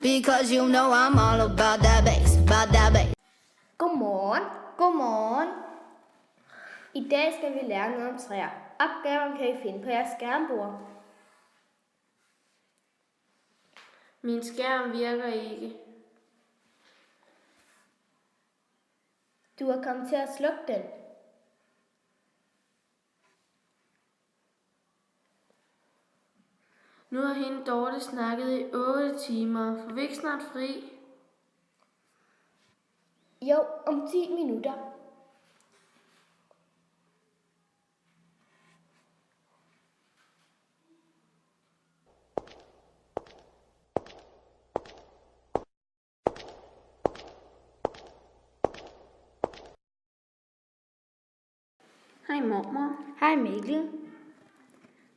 Because you know I'm all about that bass, about that bass. Godmorgen. Godmorgen. I dag skal vi lære noget om træer. Opgaven kan I finde på jeres skærmbord. Min skærm virker ikke. Du er kommet til at slukke den. Nu har hende Dorte snakket i 8 timer. Får vi ikke snart fri? Jo, om 10 minutter. Hej mormor. Hej Mikkel.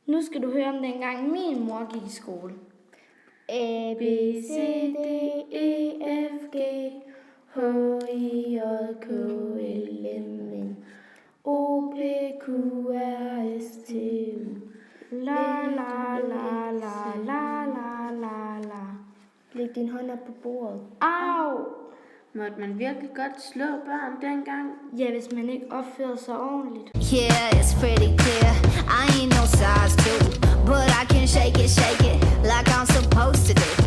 Nu skal du høre om dengang min mor gik i skole. A, B, C, D, E, F, G, H, I, J, K, L, M, N, O, P, Q, R, S, T, U. La, la, la, la, la, la, la, la. Læg din hånd op på bordet. Au! Måtte man virkelig godt slå børn dengang? Ja, hvis man ikke opfører sig ordentligt. Yeah, it's pretty clear. I ain't no size 2, but I can shake it,